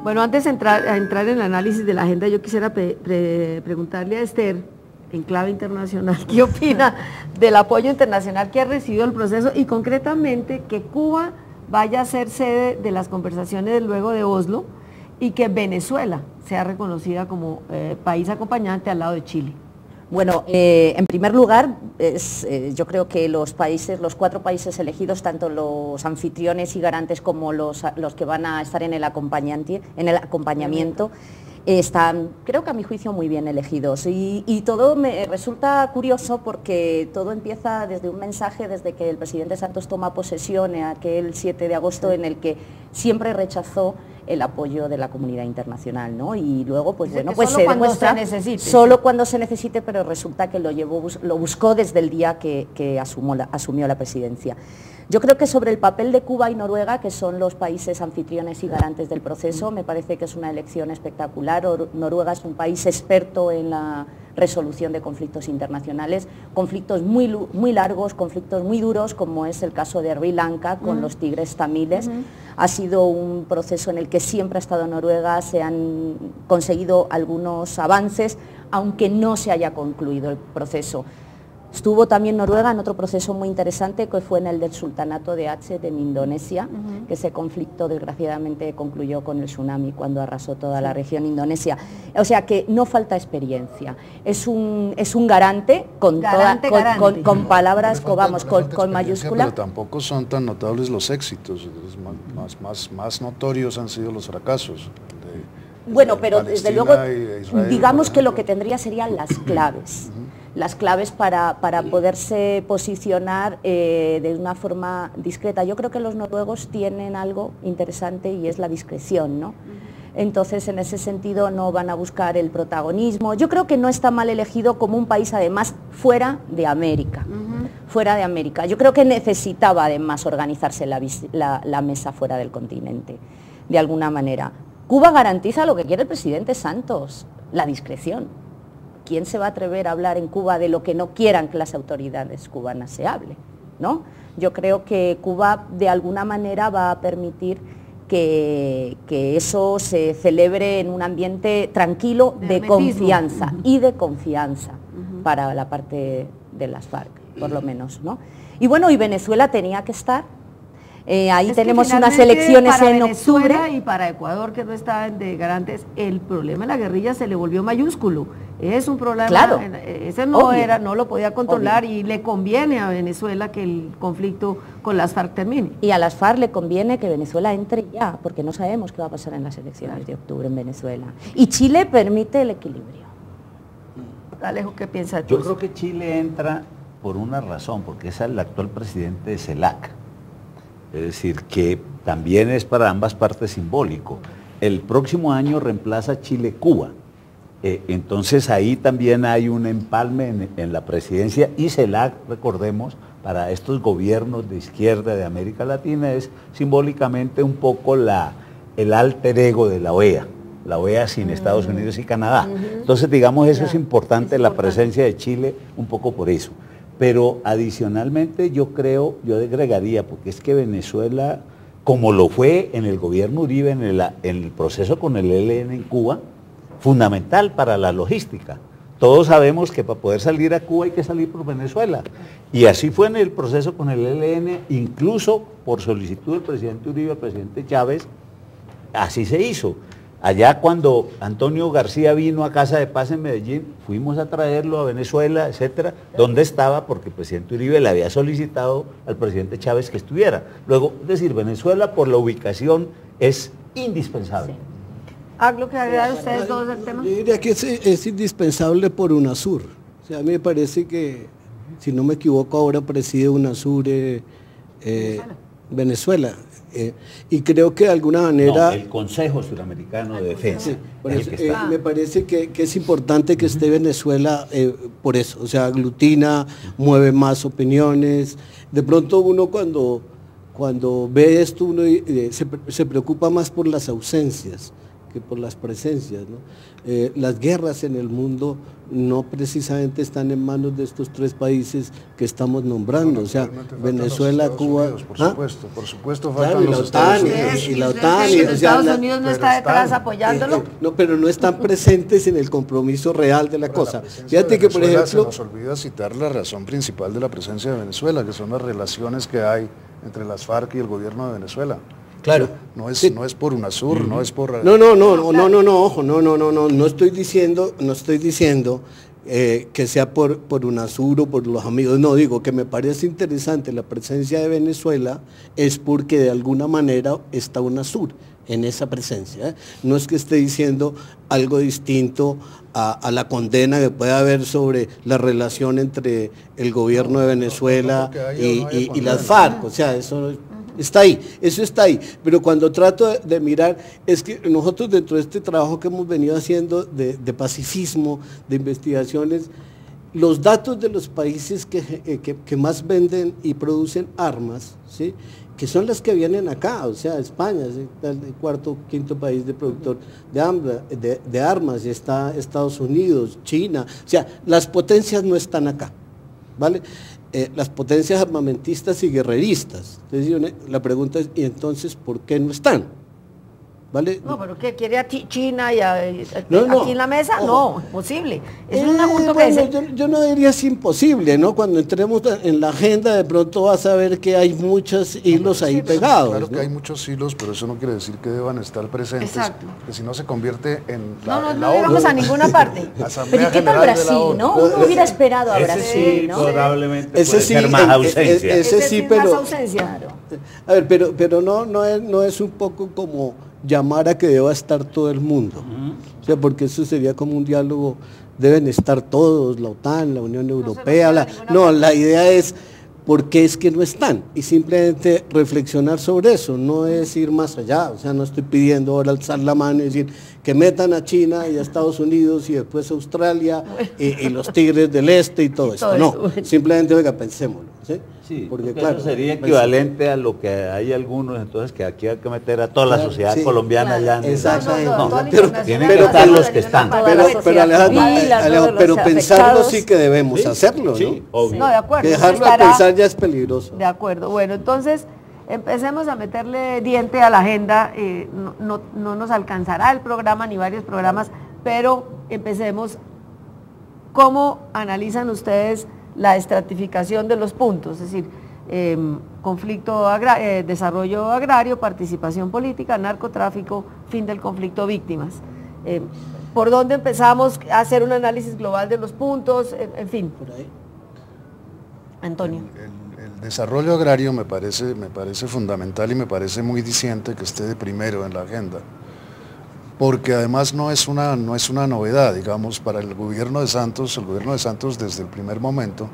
Bueno, antes de entrar en el análisis de la agenda, yo quisiera preguntarle a Esther, en clave internacional, ¿qué opina del apoyo internacional que ha recibido el proceso y concretamente que Cuba vaya a ser sede de las conversaciones luego de Oslo y que Venezuela sea reconocida como país acompañante al lado de Chile? Bueno, en primer lugar, yo creo que los 4 países elegidos, tanto los anfitriones y garantes como los que van a estar en el acompañamiento, están, creo que a mi juicio, muy bien elegidos. Y todo me resulta curioso porque todo empieza desde un mensaje, desde que el presidente Santos toma posesión aquel 7 de agosto, en el que siempre rechazó el apoyo de la comunidad internacional, ¿no? Y luego, pues bueno, pues se demuestra solo cuando se necesite, pero resulta que lo buscó desde el día que asumió la presidencia. Yo creo que sobre el papel de Cuba y Noruega, que son los países anfitriones y garantes del proceso, me parece que es una elección espectacular. Noruega es un país experto en la resolución de conflictos internacionales, conflictos muy largos, conflictos muy duros, como es el caso de Sri Lanka con los tigres tamiles. Ha sido un proceso en el que siempre ha estado Noruega, se han conseguido algunos avances, aunque no se haya concluido el proceso. Estuvo también Noruega en otro proceso muy interesante que fue en el del Sultanato de Aceh en Indonesia, que ese conflicto desgraciadamente concluyó con el tsunami cuando arrasó toda la región indonesia. O sea que no falta experiencia, es un garante con palabras, con mayúsculas. Pero tampoco son tan notables los éxitos, más notorios han sido los fracasos. Bueno, pero desde luego, digamos que lo que tendría serían las claves. Las claves para poderse posicionar de una forma discreta. Yo creo que los noruegos tienen algo interesante y es la discreción, ¿no? Entonces, en ese sentido, no van a buscar el protagonismo. Yo creo que no está mal elegido como un país, además, fuera de América. Fuera de América. Yo creo que necesitaba, además, organizarse la mesa fuera del continente, de alguna manera. Cuba garantiza lo que quiere el presidente Santos, la discreción. ¿Quién se va a atrever a hablar en Cuba de lo que no quieran que las autoridades cubanas se hable, ¿no? Yo creo que Cuba de alguna manera va a permitir que eso se celebre en un ambiente tranquilo, de confianza y de confianza para la parte de las FARC, por lo menos, ¿no? Y bueno, y Venezuela tenía que estar. Ahí tenemos unas elecciones en octubre. Y para Ecuador, que no estaban de garantes, el problema de la guerrilla se le volvió mayúsculo. Es un problema, claro, ese no lo podía controlar, y le conviene a Venezuela que el conflicto con las FARC termine. Y a las FARC le conviene que Venezuela entre ya, porque no sabemos qué va a pasar en las elecciones de octubre en Venezuela. Y Chile permite el equilibrio. Alejo, ¿qué piensas? Yo creo que Chile entra por una razón, porque es el actual presidente de CELAC. Es decir, que también es para ambas partes simbólico. El próximo año reemplaza Chile-Cuba. Entonces ahí también hay un empalme en la presidencia, y CELAC, recordemos, para estos gobiernos de izquierda de América Latina es simbólicamente un poco el alter ego de la OEA sin Estados Unidos y Canadá. Entonces, digamos, eso es importante, la presencia de Chile, un poco por eso. Pero adicionalmente yo agregaría, porque es que Venezuela, como lo fue en el gobierno Uribe, en el proceso con el ELN en Cuba, fundamental para la logística. Todos sabemos que para poder salir a Cuba hay que salir por Venezuela. Y así fue en el proceso con el ELN, incluso por solicitud del presidente Uribe, el presidente Chávez, así se hizo. Allá cuando Antonio García vino a Casa de Paz en Medellín, fuimos a traerlo a Venezuela, etcétera, donde estaba, porque el presidente Uribe le había solicitado al presidente Chávez que estuviera. Luego, es decir, Venezuela por la ubicación es indispensable. Sí. ¿Algo que agregar ustedes dos del tema? Yo diría que es indispensable por UNASUR. O sea, a mí me parece que, si no me equivoco, ahora preside UNASUR Venezuela. Y creo que de alguna manera... No, el Consejo Suramericano de Defensa. Sí, por eso, me parece que es importante que esté Venezuela por eso. O sea, aglutina, mueve más opiniones. De pronto uno cuando ve esto, uno se preocupa más por las ausencias que por las presencias, ¿no? Las guerras en el mundo no precisamente están en manos de estos tres países que estamos nombrando, o sea, Venezuela, Cuba... Unidos, por supuesto faltan, claro, los Estados Unidos. Y la OTAN. Y Estados Unidos no está detrás apoyándolo. No, pero no están presentes en el compromiso real de la cosa. Fíjate que, por ejemplo... Se nos olvida citar la razón principal de la presencia de Venezuela, que son las relaciones que hay entre las FARC y el gobierno de Venezuela. Claro. No es por UNASUR, no es por... Ojo, no estoy diciendo que sea por UNASUR o por los amigos, no, digo que me parece interesante la presencia de Venezuela es porque de alguna manera está UNASUR en esa presencia, no es que esté diciendo algo distinto a la condena que puede haber sobre la relación entre el gobierno de Venezuela y las FARC, o sea, eso está ahí, eso está ahí, pero cuando trato de mirar, es que nosotros dentro de este trabajo que hemos venido haciendo de pacifismo, de investigaciones, los datos de los países que más venden y producen armas, ¿sí?, que son las que vienen acá, o sea, España es el cuarto, quinto país de productor de armas, y está Estados Unidos, China, o sea, las potencias no están acá, ¿vale? Las potencias armamentistas y guerreristas. Entonces, la pregunta es, ¿y entonces por qué no están? ¿vale? No, pero ¿qué quiere a China y no, aquí en la mesa? No, imposible. Es un asunto que yo no diría es imposible, ¿no? Cuando entremos en la agenda de pronto vas a ver que hay muchos hilos ahí pegados. Claro, ¿no? que hay muchos hilos, pero eso no quiere decir que deban estar presentes. Exacto. Que si no se convierte en no llegamos a ninguna parte. Pero ¿y qué tal Brasil, no? Uno hubiera esperado a Brasil, sí, ¿no? Probablemente ese puede sí, ser más ausencia. Ese sí, es pero... más ausencia. A ver, pero no es un poco como llamar a que deba estar todo el mundo. O sea, porque eso sería como un diálogo, deben estar todos, la OTAN, la Unión Europea, la idea es por qué es que no están, y simplemente reflexionar sobre eso, no es ir más allá, o sea, no estoy pidiendo ahora alzar la mano y decir que metan a China y a Estados Unidos y después a Australia y los tigres del este y todo esto, no, simplemente, oiga, pensémoslo, ¿sí? Sí, porque claro, eso sería equivalente a lo que hay algunos, entonces que aquí hay que meter a toda la sociedad colombiana ya. Exactamente. Pero tienen que estar los que están. Pero Alejandro, pero pensarlo sí que debemos hacerlo, ¿no? Sí, obvio. No, de acuerdo. Que dejarlo a pensar ya es peligroso. De acuerdo. Bueno, entonces empecemos a meterle diente a la agenda. No nos alcanzará el programa ni varios programas, pero empecemos. ¿Cómo analizan ustedes la estratificación de los puntos? Es decir, desarrollo agrario, participación política, narcotráfico, fin del conflicto, víctimas. ¿Por dónde empezamos a hacer un análisis global de los puntos? En fin. Por ahí. Antonio. El desarrollo agrario me parece fundamental y me parece muy diciente que esté de primero en la agenda, porque además no es una novedad, digamos, para el gobierno de Santos. El gobierno de Santos desde el primer momento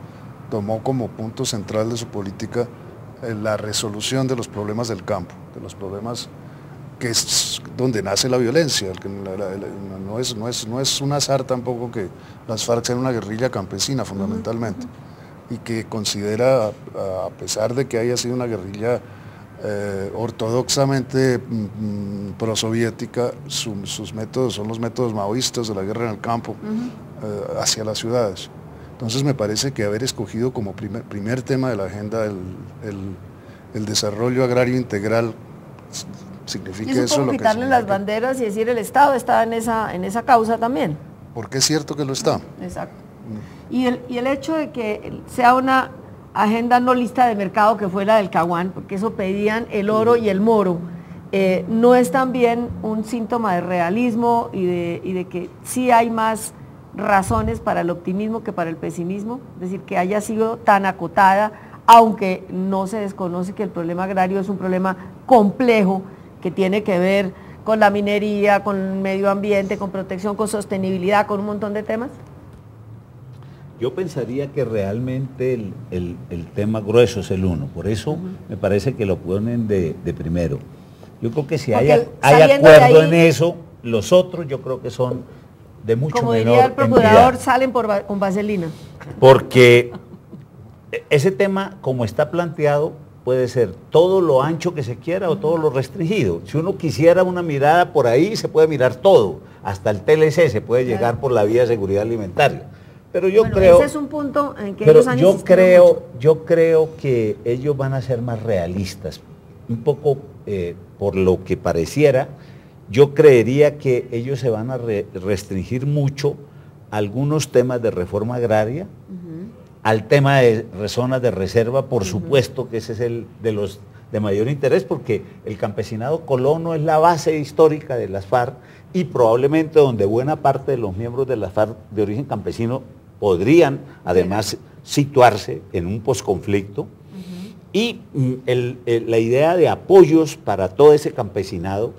tomó como punto central de su política la resolución de los problemas del campo, de los problemas que es donde nace la violencia. No es un azar tampoco que las FARC sean una guerrilla campesina fundamentalmente, y que considera, a pesar de que haya sido una guerrilla ortodoxamente prosoviética, sus métodos son los métodos maoístas de la guerra en el campo hacia las ciudades. Entonces me parece que haber escogido como primer tema de la agenda el desarrollo agrario integral significa eso. Es un poco quitarle las banderas y decir el Estado está en esa causa también. Porque es cierto que lo está. Exacto. Y el hecho de que sea una agenda no lista de mercado, que fue la del Caguán, porque eso pedían el oro y el moro, no es también un síntoma de realismo y de que sí hay más razones para el optimismo que para el pesimismo, es decir, que haya sido tan acotada, aunque no se desconoce que el problema agrario es un problema complejo que tiene que ver con la minería, con el medio ambiente, con protección, con sostenibilidad, con un montón de temas. Yo pensaría que realmente el tema grueso es el uno, por eso me parece que lo ponen de primero. Yo creo que si hay acuerdo en eso, los otros yo creo que son de mucho menor. Como diría el procurador, salen con vaselina. Porque ese tema, como está planteado, puede ser todo lo ancho que se quiera o todo lo restringido. Si uno quisiera una mirada por ahí, se puede mirar todo, hasta el TLC se puede llegar por la vía de seguridad alimentaria. Pero yo creo, ese es un punto en que ellos han insistido mucho. Yo creo que ellos van a ser más realistas, un poco por lo que pareciera. Yo creería que ellos se van a restringir mucho a algunos temas de reforma agraria, al tema de zonas de reserva, por supuesto que ese es el de mayor interés, porque el campesinado colono es la base histórica de las FARC y probablemente donde buena parte de los miembros de las FARC de origen campesino podrían además situarse en un posconflicto. Y la idea de apoyos para todo ese campesinado,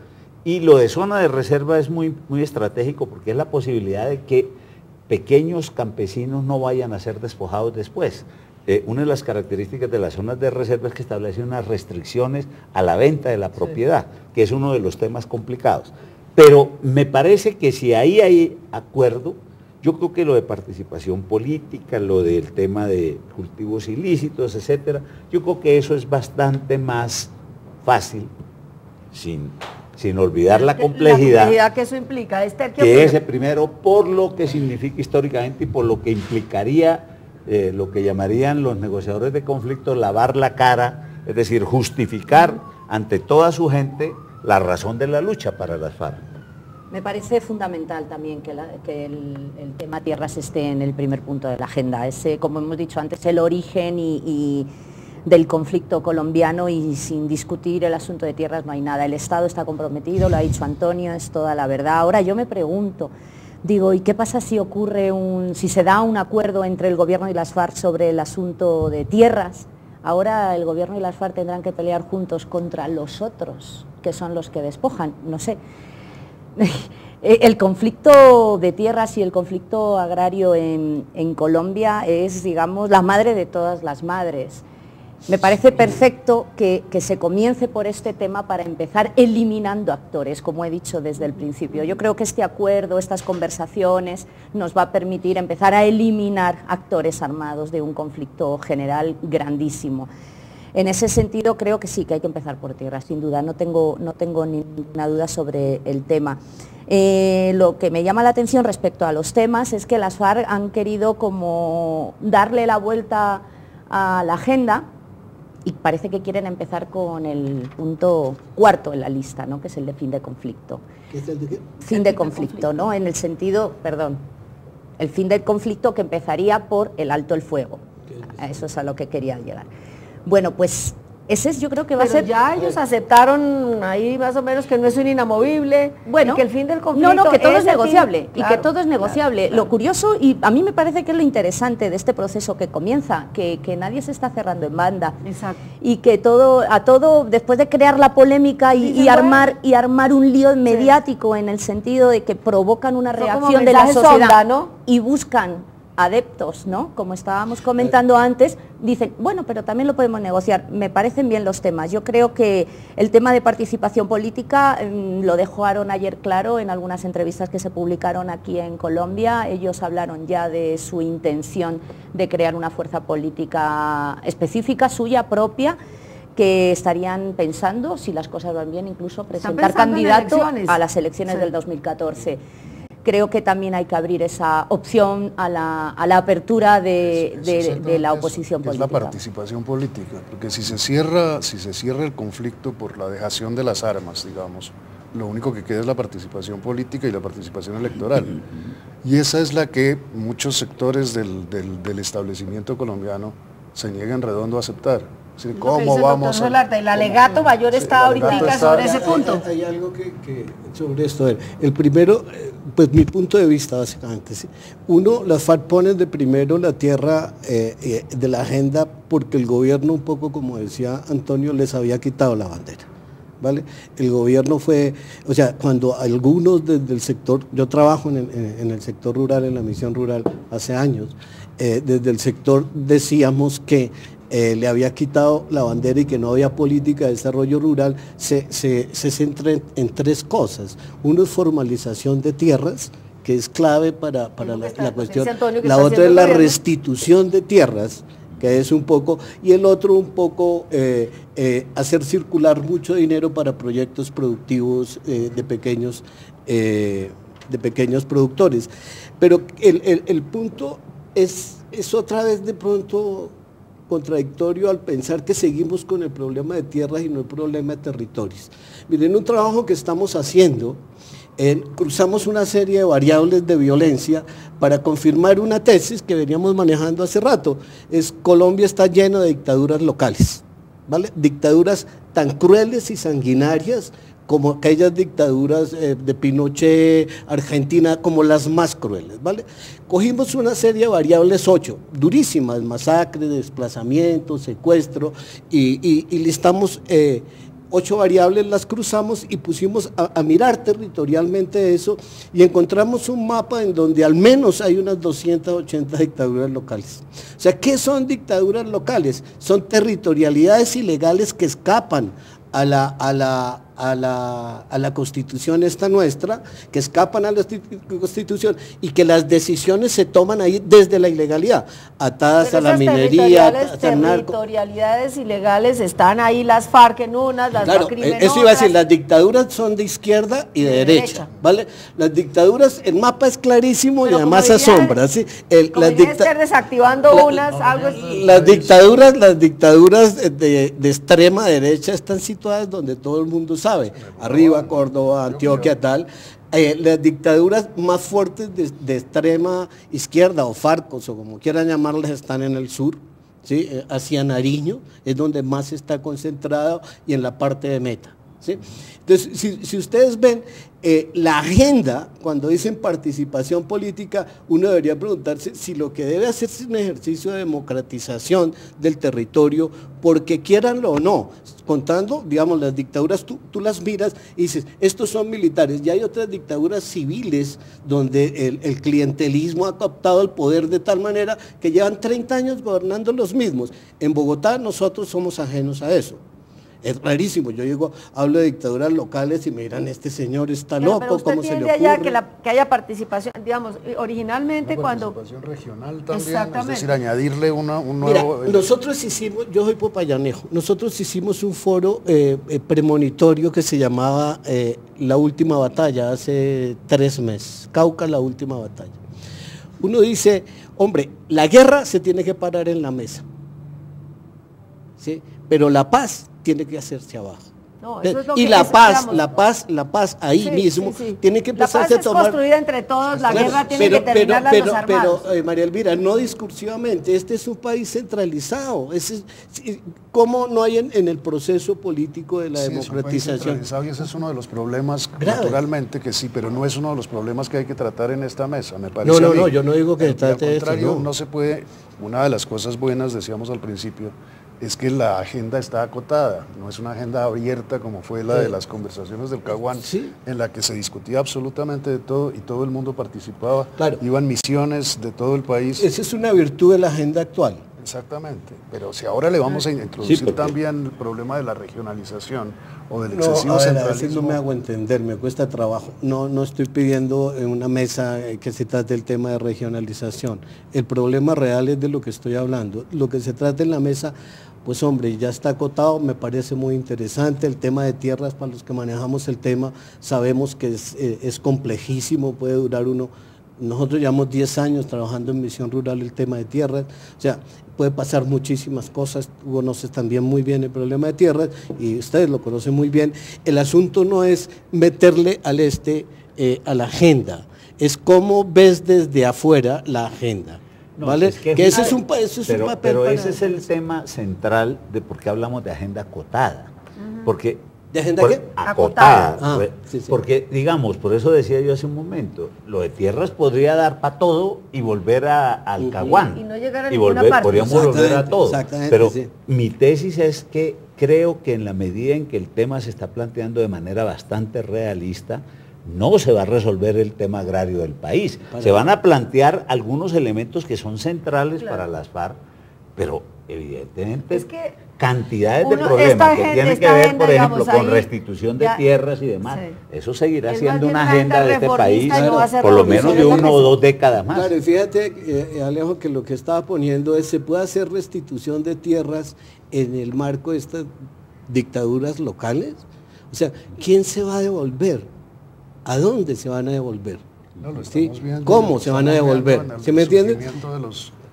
y lo de zona de reserva es muy, muy estratégico, porque es la posibilidad de que pequeños campesinos no vayan a ser despojados después. Una de las características de las zonas de reserva es que establece unas restricciones a la venta de la propiedad, que es uno de los temas complicados. Pero me parece que si ahí hay acuerdo, yo creo que lo de participación política, lo del tema de cultivos ilícitos, etcétera, yo creo que eso es bastante más fácil, sin olvidar la complejidad que eso implica. Que ese primero, por lo que significa históricamente y por lo que implicaría lo que llamarían los negociadores de conflicto lavar la cara, es decir, justificar ante toda su gente la razón de la lucha para las FARC. Me parece fundamental también que el tema tierras esté en el primer punto de la agenda. Ese, como hemos dicho antes, el origen y del conflicto colombiano, y sin discutir el asunto de tierras no hay nada. El Estado está comprometido, lo ha dicho Antonio, es toda la verdad. Ahora yo me pregunto, digo, ¿y qué pasa si si se da un acuerdo entre el gobierno y las FARC sobre el asunto de tierras? Ahora el gobierno y las FARC tendrán que pelear juntos contra los otros, que son los que despojan, no sé. El conflicto de tierras y el conflicto agrario en Colombia es, digamos, la madre de todas las madres. Me parece perfecto que se comience por este tema para empezar eliminando actores, como he dicho desde el principio. Yo creo que este acuerdo, estas conversaciones, nos va a permitir empezar a eliminar actores armados de un conflicto general grandísimo. En ese sentido creo que sí, que hay que empezar por tierra, sin duda, no tengo ninguna duda sobre el tema. Lo que me llama la atención respecto a los temas es que las FARC han querido como darle la vuelta a la agenda y parece que quieren empezar con el punto cuarto en la lista, ¿no? Que es el de fin de conflicto. ¿Qué es el de qué? Fin de conflicto, ¿no? En el sentido, perdón, el fin del conflicto que empezaría por el alto el fuego. A eso es a lo que quería llegar. Bueno, pues ese yo creo que va a ser... ya ellos aceptaron ahí más o menos que no es un inamovible, bueno, y que el fin del conflicto... No, que todo es negociable, claro, y que todo es negociable. Claro. Lo curioso, y a mí me parece que es lo interesante de este proceso que comienza, que nadie se está cerrando en banda. Exacto. Y que todo, después de crear la polémica y armar un lío mediático, en el sentido de que provocan una reacción de la sociedad, sonda, ¿no? Y buscan adeptos, ¿no? Como estábamos comentando antes, dicen, bueno, pero también lo podemos negociar. Me parecen bien los temas. Yo creo que el tema de participación política lo dejaron ayer claro en algunas entrevistas que se publicaron aquí en Colombia. Ellos hablaron ya de su intención de crear una fuerza política específica, suya, propia, que estarían pensando, si las cosas van bien, incluso presentar candidato a las elecciones del 2014. Creo que también hay que abrir esa opción a la apertura de la oposición política. Es la participación política, porque si se cierra el conflicto por la dejación de las armas, digamos, lo único que queda es la participación política y la participación electoral. Y esa es la que muchos sectores del establecimiento colombiano se niegan redondo a aceptar. Es decir, ¿cómo vamos a...? El alegato mayor está ahorita sobre ese punto. Hay algo que sobre esto. El primero, pues mi punto de vista básicamente. ¿sí? Uno, las FARC ponen de primero la tierra de la agenda porque el gobierno, un poco como decía Antonio, les había quitado la bandera. ¿Vale? El gobierno fue, o sea, cuando algunos desde el sector, yo trabajo en el sector rural, en la misión rural hace años, desde el sector decíamos que le había quitado la bandera y que no había política de desarrollo rural, se centra en tres cosas. Uno es formalización de tierras, que es clave para la cuestión. La otra es la restitución de tierras, que es un poco, y el otro un poco hacer circular mucho dinero para proyectos productivos de pequeños productores. Pero el punto es otra vez de pronto contradictorio al pensar que seguimos con el problema de tierras y no el problema de territorios. Miren, un trabajo que estamos haciendo, cruzamos una serie de variables de violencia para confirmar una tesis que veníamos manejando hace rato. Colombia está lleno de dictaduras locales, ¿vale? Dictaduras tan crueles y sanguinarias como aquellas dictaduras de Pinochet, Argentina, como las más crueles, ¿vale? Cogimos una serie de variables 8, durísimas, masacre, desplazamiento, secuestro, y listamos 8 variables, las cruzamos y pusimos a mirar territorialmente eso, y encontramos un mapa en donde al menos hay unas 280 dictaduras locales. O sea, ¿qué son dictaduras locales? Son territorialidades ilegales que escapan a la Constitución esta nuestra, que escapan a la Constitución y que las decisiones se toman ahí desde la ilegalidad, atadas a la minería, territorialidades ilegales están ahí las FARC en unas, las FARC en otras. Eso iba a decir, las dictaduras son de izquierda y de derecha, ¿vale? Las dictaduras, el mapa es clarísimo. Pero y además asombra, ¿sí? Desactivando unas, algo así. Las dictaduras de extrema derecha están situadas donde todo el mundo sabe, arriba, Córdoba, Antioquia, tal. Las dictaduras más fuertes de extrema izquierda o FARCos o como quieran llamarlas están en el sur, ¿sí? Hacia Nariño es donde más está concentrado y en la parte de Meta, ¿sí? Entonces, si ustedes ven la agenda, cuando dicen participación política, uno debería preguntarse si lo que debe hacerse es un ejercicio de democratización del territorio, porque quieranlo o no, contando, digamos, las dictaduras, tú las miras y dices, estos son militares, y hay otras dictaduras civiles donde el clientelismo ha captado el poder de tal manera que llevan 30 años gobernando los mismos. En Bogotá nosotros somos ajenos a eso. Es rarísimo, yo hablo de dictaduras locales y me dirán, este señor está loco, ¿cómo se le ocurre? Allá que haya participación, digamos, originalmente cuando... Participación regional también, es decir, añadirle un nuevo... Mira, nosotros hicimos, yo soy popayanejo, nosotros hicimos un foro premonitorio que se llamaba La Última Batalla, hace 3 meses, Cauca, la última batalla. Uno dice, hombre, la guerra se tiene que parar en la mesa, ¿sí? Pero la paz tiene que hacerse abajo. No, eso es lo y que la paz ahí mismo, tiene que empezarse a tomar... La paz es construida entre todos, la guerra tiene que terminarla los armados. Pero María Elvira, no discursivamente, este es un país centralizado. ¿Cómo no hay en el proceso político de la democratización? Y ese es uno de los problemas, naturalmente que sí, pero no es uno de los problemas que hay que tratar en esta mesa, me parece. No, yo no digo que trate de eso. Al contrario, no se puede, una de las cosas buenas, decíamos al principio, es que la agenda está acotada, no es una agenda abierta como fue la de las conversaciones del Caguán, en la que se discutía absolutamente de todo y todo el mundo participaba, iban misiones de todo el país. Esa es una virtud de la agenda actual. Exactamente, pero si ahora le vamos a introducir también el problema de la regionalización o del excesivo centralismo... A veces no me hago entender, me cuesta trabajo. No estoy pidiendo en una mesa que se trate el tema de regionalización. El problema real es de lo que estoy hablando. Lo que se trata en la mesa, pues hombre, ya está acotado, me parece muy interesante. El tema de tierras, para los que manejamos el tema, sabemos que es complejísimo, puede durar nosotros llevamos 10 años trabajando en Misión Rural el tema de tierras, o sea, puede pasar muchísimas cosas, tú conoces también muy bien el problema de tierras y ustedes lo conocen muy bien. El asunto no es meterle a la agenda, es cómo ves desde afuera la agenda. ¿Vale? Es que ese es un papel. Pero ese es el tema central de por qué hablamos de agenda acotada. Porque ¿de agenda qué? Acotada. Porque, digamos, por eso decía yo hace un momento, lo de tierras podría dar para todo y volver al Caguán. Y no llegar a ninguna parte. Podríamos volver a todo. Pero mi tesis es que creo que en la medida en que el tema se está planteando de manera bastante realista, no se va a resolver el tema agrario del país. Se van a plantear algunos elementos que son centrales para las FARC, pero evidentemente cantidades de problemas que tienen que ver, por ejemplo, con restitución de tierras y demás. Eso seguirá siendo una agenda de este país por lo menos de 1 o 2 décadas más. Claro, y fíjate, Alejo, que lo que estaba poniendo es, se puede hacer restitución de tierras en el marco de estas dictaduras locales. O sea, ¿quién se va a devolver? ¿A dónde se van a devolver? ¿Sí? ¿Cómo se van a devolver? ¿Se me entiende?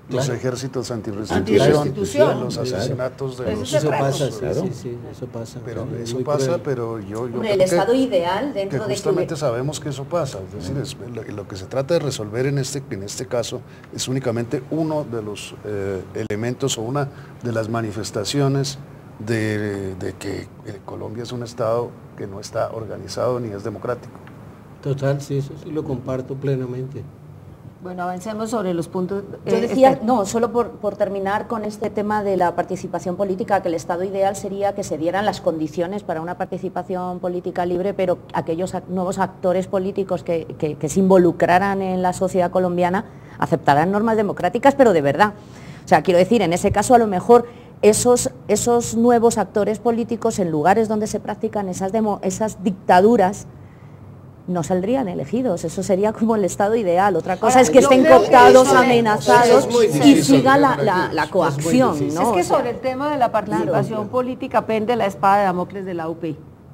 Los ejércitos antirrestitución, los asesinatos de los... Eso pasa, eso pasa. Pero eso pasa, pero yo el estado ideal dentro de justamente sabemos que eso pasa. Es decir, lo que se trata de resolver en este caso es únicamente uno de los elementos o una de las manifestaciones de que Colombia es un estado que no está organizado ni es democrático. Total, sí, eso sí lo comparto plenamente. Bueno, avancemos sobre los puntos. Yo decía, solo por terminar con este tema de la participación política, que el estado ideal sería que se dieran las condiciones para una participación política libre, pero aquellos nuevos actores políticos que se involucraran en la sociedad colombiana aceptarán normas democráticas, pero de verdad. O sea, quiero decir, en ese caso a lo mejor esos nuevos actores políticos en lugares donde se practican esas dictaduras no saldrían elegidos, eso sería como el estado ideal. Otra cosa es que estén cooptados, amenazados y siga la coacción, ¿no? Es que sobre el tema de la participación política pende la espada de Damocles de la UP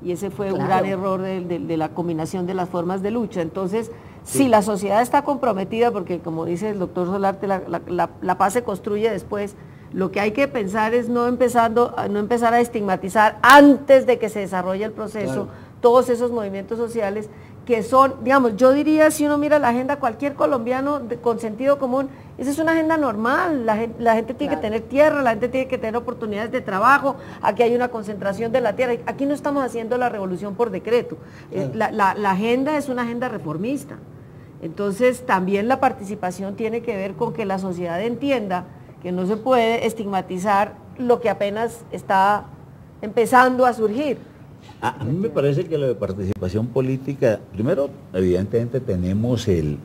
y ese fue un gran error de la combinación de las formas de lucha. Entonces, si la sociedad está comprometida, porque como dice el doctor Solarte, la paz se construye después, Lo que hay que pensar es no empezar a estigmatizar antes de que se desarrolle el proceso, todos esos movimientos sociales que son, digamos, yo diría, si uno mira la agenda, cualquier colombiano con sentido común, esa es una agenda normal, la gente tiene que tener tierra, la gente tiene que tener oportunidades de trabajo, aquí hay una concentración de la tierra, aquí no estamos haciendo la revolución por decreto, la agenda es una agenda reformista, entonces también la participación tiene que ver con que la sociedad entienda que no se puede estigmatizar lo que apenas está empezando a surgir. A mí me parece que lo de participación política, primero, evidentemente tenemos el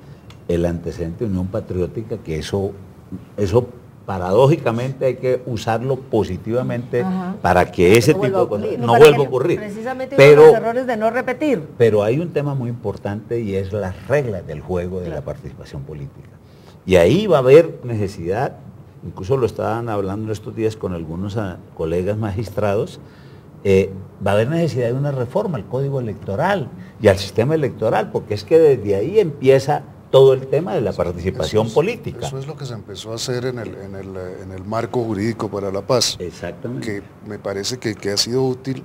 antecedente de Unión Patriótica, que eso paradójicamente hay que usarlo positivamente para que ese tipo de cosas no vuelva a ocurrir. Precisamente uno de los errores de no repetir. Pero hay un tema muy importante y es las reglas del juego de la participación política. Y ahí va a haber necesidad, incluso lo estaban hablando en estos días con algunos colegas magistrados, va a haber necesidad de una reforma al Código Electoral y al sistema electoral, porque es que desde ahí empieza todo el tema de la participación política. Eso es lo que se empezó a hacer en el marco jurídico para la paz. Exactamente. Que me parece que ha sido útil,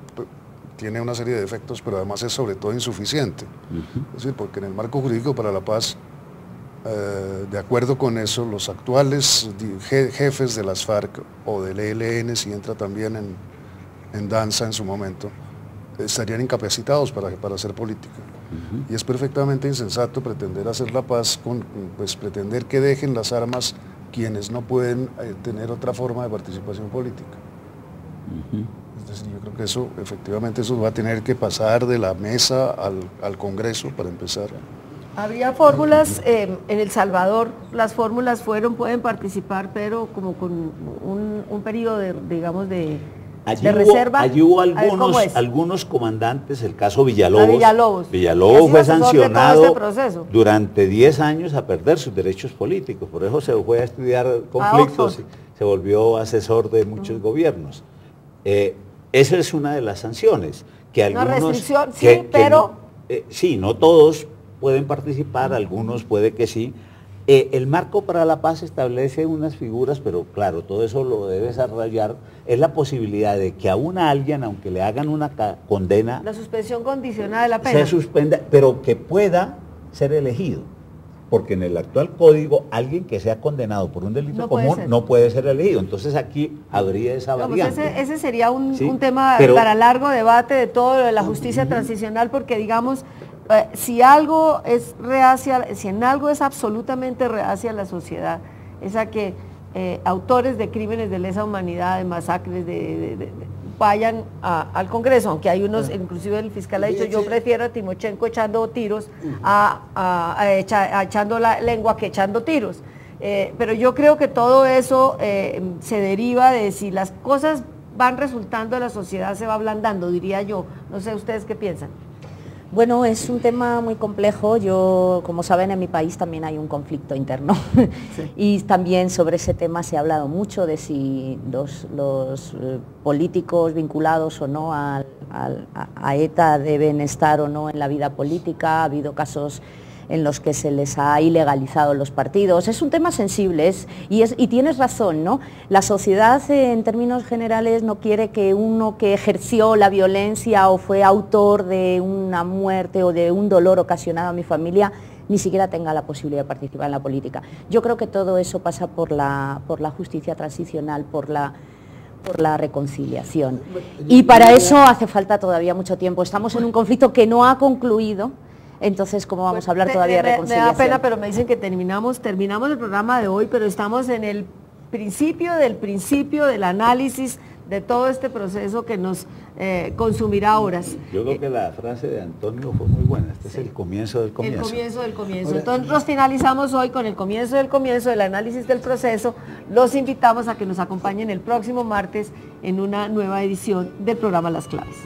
tiene una serie de defectos, pero además es sobre todo insuficiente. Es decir, porque en el marco jurídico para la paz, de acuerdo con eso, los actuales jefes de las FARC o del ELN, si entra también en danza en su momento, estarían incapacitados para hacer política. Y es perfectamente insensato pretender hacer la paz pues pretender que dejen las armas quienes no pueden tener otra forma de participación política. Entonces yo creo que eso, efectivamente, eso va a tener que pasar de la mesa al Congreso para empezar. Habría fórmulas, en El Salvador las fórmulas pueden participar, pero como con un periodo de, digamos, de reserva. Allí hubo algunos comandantes, el caso Villalobos. Villalobos fue sancionado durante 10 años a perder sus derechos políticos, por eso se fue a estudiar conflictos y se volvió asesor de muchos gobiernos. Esa es una de las sanciones. Que algunos, una restricción, sí, pero... sí, no todos pueden participar, algunos puede que sí. El marco para la paz establece unas figuras, pero claro, todo eso lo debe desarrollar, es la posibilidad de que aún a alguien, aunque le hagan una condena... La suspensión condicionada de la pena. Se suspenda, pero que pueda ser elegido. Porque en el actual código, alguien que sea condenado por un delito común no puede ser elegido. Entonces aquí habría esa variante. Pues ese sería un tema para largo debate de todo lo de la justicia transicional, porque digamos... si algo es reacia, si en algo es absolutamente reacia la sociedad, es a que autores de crímenes de lesa humanidad, de masacres, vayan al Congreso, aunque hay unos, inclusive el fiscal ha dicho, yo prefiero a Timochenko echando tiros echando la lengua que echando tiros. Pero yo creo que todo eso se deriva de si las cosas van resultando, la sociedad se va ablandando, diría yo. No sé ustedes qué piensan. Bueno, es un tema muy complejo. Yo, como saben, en mi país también hay un conflicto interno. Sí. Y también sobre ese tema se ha hablado mucho de si los políticos vinculados o no a ETA deben estar o no en la vida política. Ha habido casos en los que se les ha ilegalizado los partidos. Es un tema sensible y tienes razón, ¿no? La sociedad en términos generales no quiere que uno que ejerció la violencia o fue autor de una muerte o de un dolor ocasionado a mi familia ni siquiera tenga la posibilidad de participar en la política. Yo creo que todo eso pasa por la justicia transicional, por la reconciliación. Y para eso hace falta todavía mucho tiempo. Estamos en un conflicto que no ha concluido. Entonces, ¿cómo vamos a hablar todavía de reconciliación? Me da pena, pero me dicen que terminamos el programa de hoy, pero estamos en el principio del análisis de todo este proceso que nos consumirá horas. Yo creo que la frase de Antonio fue muy buena, es el comienzo del comienzo. El comienzo del comienzo. Entonces, nos finalizamos hoy con el comienzo del análisis del proceso. Los invitamos a que nos acompañen el próximo martes en una nueva edición del programa Las Claves.